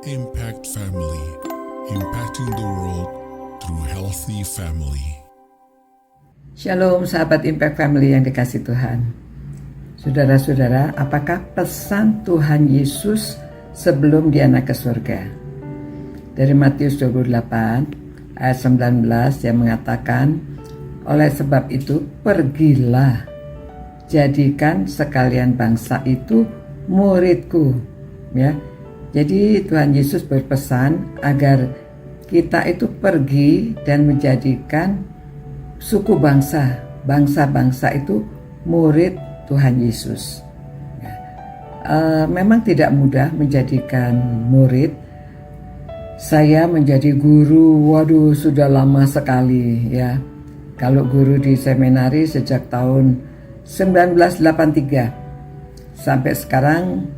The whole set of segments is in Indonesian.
Impact Family, impacting the world through healthy family. Shalom sahabat Impact Family yang dikasih Tuhan. Saudara-saudara, apakah pesan Tuhan Yesus sebelum Dia naik ke surga? Dari Matius 28 ayat 19 yang mengatakan, oleh sebab itu pergilah, jadikan sekalian bangsa itu muridku. Ya, jadi Tuhan Yesus berpesan agar kita itu pergi dan menjadikan suku bangsa-bangsa itu murid Tuhan Yesus. Memang tidak mudah menjadikan murid. Saya menjadi guru, waduh sudah lama sekali ya. Kalau guru di seminari sejak tahun 1983 sampai sekarang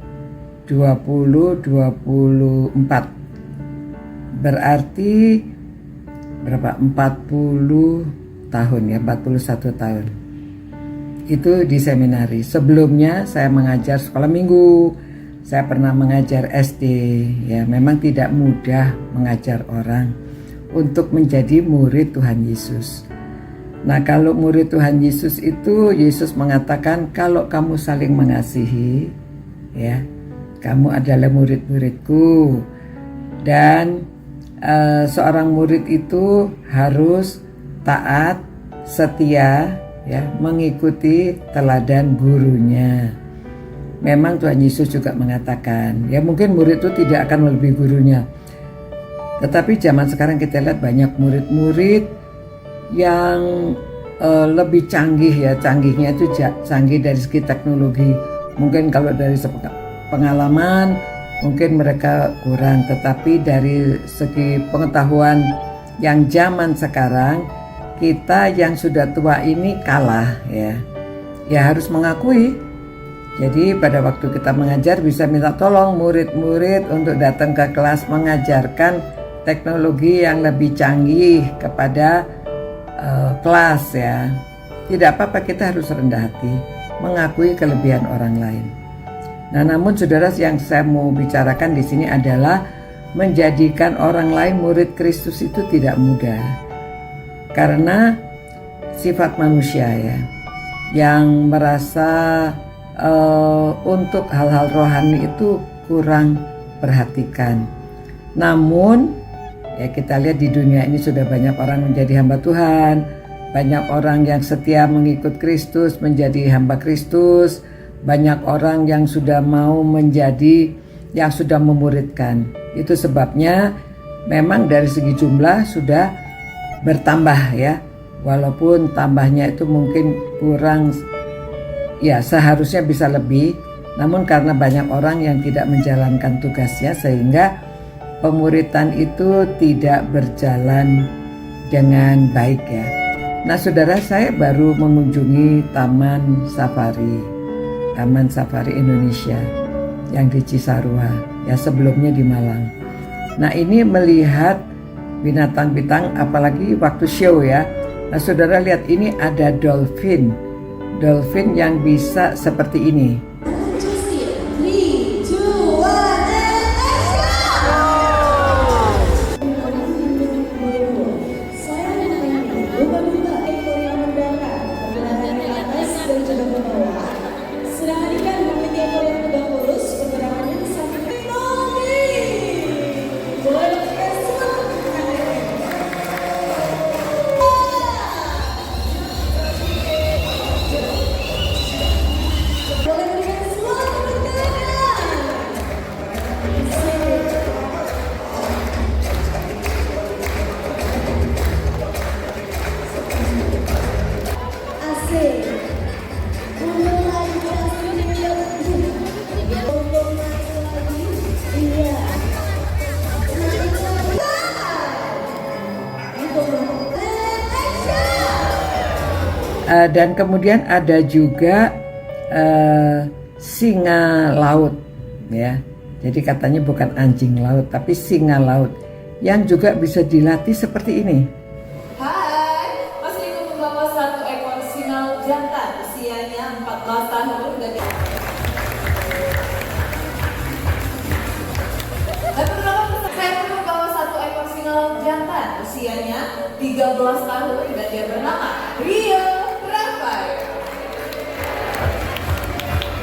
2024, berarti berapa? 40 tahun ya, 41 tahun. Itu di seminari. Sebelumnya saya mengajar sekolah minggu, saya pernah mengajar SD. Ya, memang tidak mudah mengajar orang untuk menjadi murid Tuhan Yesus. Nah, kalau murid Tuhan Yesus itu, Yesus mengatakan kalau kamu saling mengasihi, ya, kamu adalah murid-muridku. Dan seorang murid itu harus taat, setia, ya, mengikuti teladan gurunya. Memang Tuhan Yesus juga mengatakan, ya mungkin murid itu tidak akan melebihi gurunya. Tetapi zaman sekarang kita lihat banyak murid-murid yang lebih canggih ya, canggihnya itu canggih dari segi teknologi. Mungkin kalau dari pengalaman mungkin mereka kurang, tetapi dari segi pengetahuan yang zaman sekarang kita yang sudah tua ini kalah ya. Ya harus mengakui. Jadi pada waktu kita mengajar bisa minta tolong murid-murid untuk datang ke kelas mengajarkan teknologi yang lebih canggih kepada kelas ya. Tidak apa-apa, kita harus rendah hati mengakui kelebihan orang lain. Nah, namun saudara, yang saya mau bicarakan di sini adalah menjadikan orang lain murid Kristus itu tidak mudah. Karena sifat manusia ya, yang merasa untuk hal-hal rohani itu kurang perhatikan. Namun ya kita lihat di dunia ini sudah banyak orang menjadi hamba Tuhan, banyak orang yang setia mengikut Kristus menjadi hamba Kristus, banyak orang yang sudah mau menjadi, yang sudah memuridkan. Itu sebabnya memang dari segi jumlah sudah bertambah ya, walaupun tambahnya itu mungkin kurang, ya seharusnya bisa lebih, namun karena banyak orang yang tidak menjalankan tugasnya sehingga pemuritan itu tidak berjalan dengan baik ya. Nah saudara, saya baru mengunjungi Taman Safari Indonesia yang di Cisarua ya, sebelumnya di Malang. Nah ini melihat binatang-binatang apalagi waktu show ya. Nah saudara lihat, ini ada dolphin yang bisa seperti ini. Dan kemudian ada juga singa laut ya. Jadi katanya bukan anjing laut tapi singa laut yang juga bisa dilatih seperti ini. Hai, masih ikut membawa satu ekor singa jantan, usianya 14 tahun dan 13 tahun dan dia bernama Rio Rafael.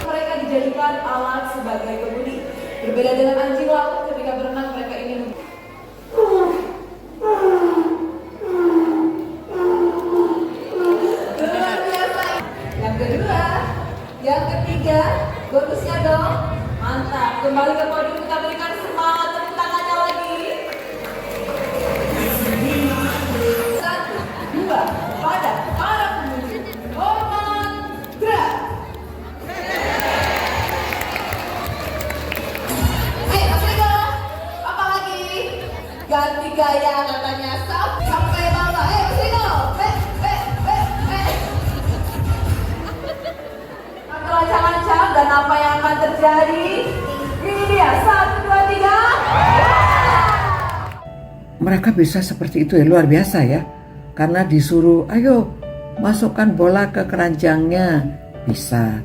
Mereka dijadikan alat sebagai kemudi. Berbeda dengan anjing laut, ketika berenang mereka ingin luar biasa. Yang kedua, yang ketiga, bonusnya dong. Mantap. Kembali ke podium, kita berikan semangat tepuk tangannya lagi. 1, 2, pada para pengunjung. Hormat, gerak. Mas Riko, apa lagi? Ganti gaya katanya. Sampai bawah. Mas Riko, Lancang-lancang, dan apa yang akan terjadi? Ini dia, 1, 2, 3. Mereka bisa seperti itu ya, luar biasa ya. Karena disuruh, ayo masukkan bola ke keranjangnya, bisa.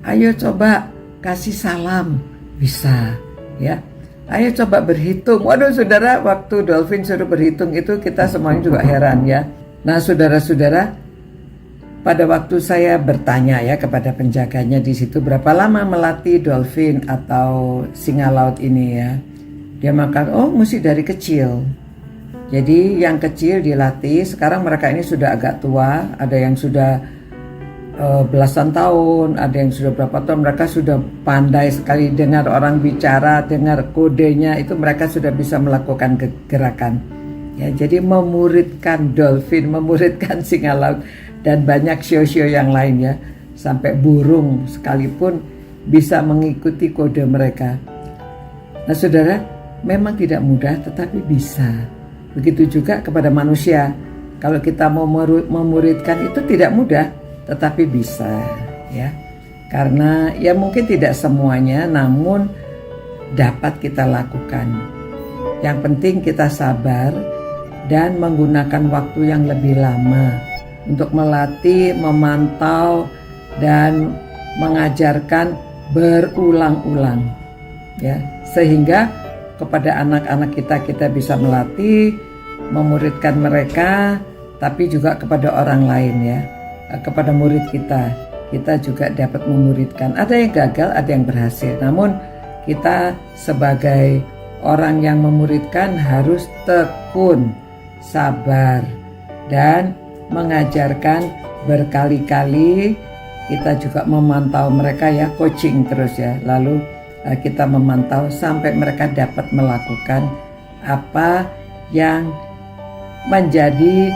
Ayo coba kasih salam, bisa ya. Ayo coba berhitung. Waduh saudara, waktu dolphin suruh berhitung itu kita semuanya juga heran ya. Nah saudara-saudara, pada waktu saya bertanya ya kepada penjaganya di situ, berapa lama melatih dolphin atau singa laut ini ya, dia makan, oh mesti dari kecil. Jadi yang kecil dilatih. Sekarang mereka ini sudah agak tua, ada yang sudah belasan tahun, ada yang sudah berapa tahun. Mereka sudah pandai sekali dengar orang bicara, dengar kodenya, itu mereka sudah bisa melakukan gerakan ya. Jadi memuridkan dolphin, memuridkan singa laut, dan banyak sio-sio yang lainnya, sampai burung sekalipun bisa mengikuti kode mereka. Nah saudara, memang tidak mudah tetapi bisa. Begitu juga kepada manusia. Kalau kita mau memuridkan itu tidak mudah tetapi bisa ya. Karena ya mungkin tidak semuanya, namun dapat kita lakukan. Yang penting kita sabar dan menggunakan waktu yang lebih lama untuk melatih, memantau, dan mengajarkan berulang-ulang ya, sehingga kepada anak-anak kita bisa melatih, memuridkan mereka, tapi juga kepada orang lain ya, kepada murid kita juga dapat memuridkan. Ada yang gagal, ada yang berhasil, namun kita sebagai orang yang memuridkan harus tekun, sabar, dan mengajarkan berkali-kali. Kita juga memantau mereka ya, coaching terus ya. Lalu kita memantau sampai mereka dapat melakukan apa yang menjadi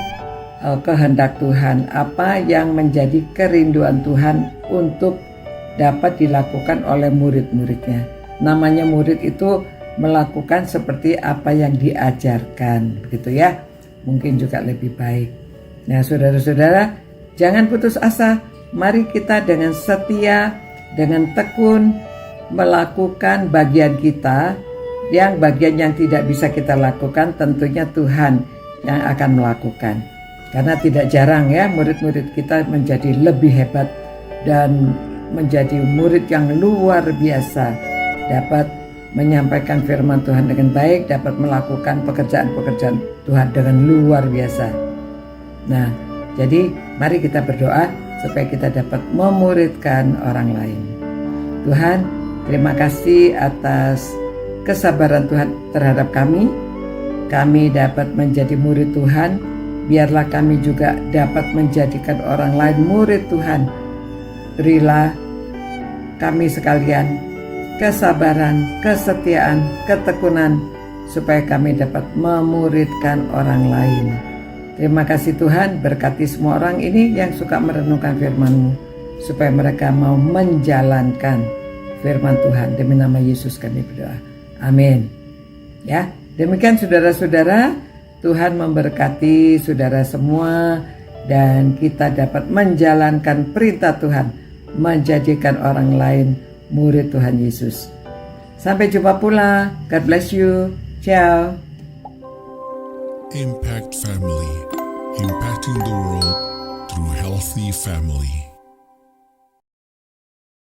kehendak Tuhan, apa yang menjadi kerinduan Tuhan untuk dapat dilakukan oleh murid-muridnya. Namanya murid itu melakukan seperti apa yang diajarkan, gitu ya. Mungkin juga lebih baik. Nah saudara-saudara, jangan putus asa. Mari kita dengan setia, dengan tekun melakukan bagian kita. Yang bagian yang tidak bisa kita lakukan tentunya Tuhan yang akan melakukan. Karena tidak jarang ya murid-murid kita menjadi lebih hebat dan menjadi murid yang luar biasa. Dapat menyampaikan firman Tuhan dengan baik, dapat melakukan pekerjaan-pekerjaan Tuhan dengan luar biasa. Nah, jadi mari kita berdoa supaya kita dapat memuridkan orang lain. Tuhan, terima kasih atas kesabaran Tuhan terhadap kami. Kami dapat menjadi murid Tuhan. Biarlah kami juga dapat menjadikan orang lain murid Tuhan. Berilah kami sekalian kesabaran, kesetiaan, ketekunan, supaya kami dapat memuridkan orang lain. Terima kasih Tuhan, berkati semua orang ini yang suka merenungkan firman-Mu, supaya mereka mau menjalankan firman Tuhan. Demi nama Yesus kami berdoa. Amin. Ya, demikian saudara-saudara, Tuhan memberkati saudara semua, dan kita dapat menjalankan perintah Tuhan, menjadikan orang lain murid Tuhan Yesus. Sampai jumpa pula. God bless you. Ciao. Impact Family, impacting the world through healthy family.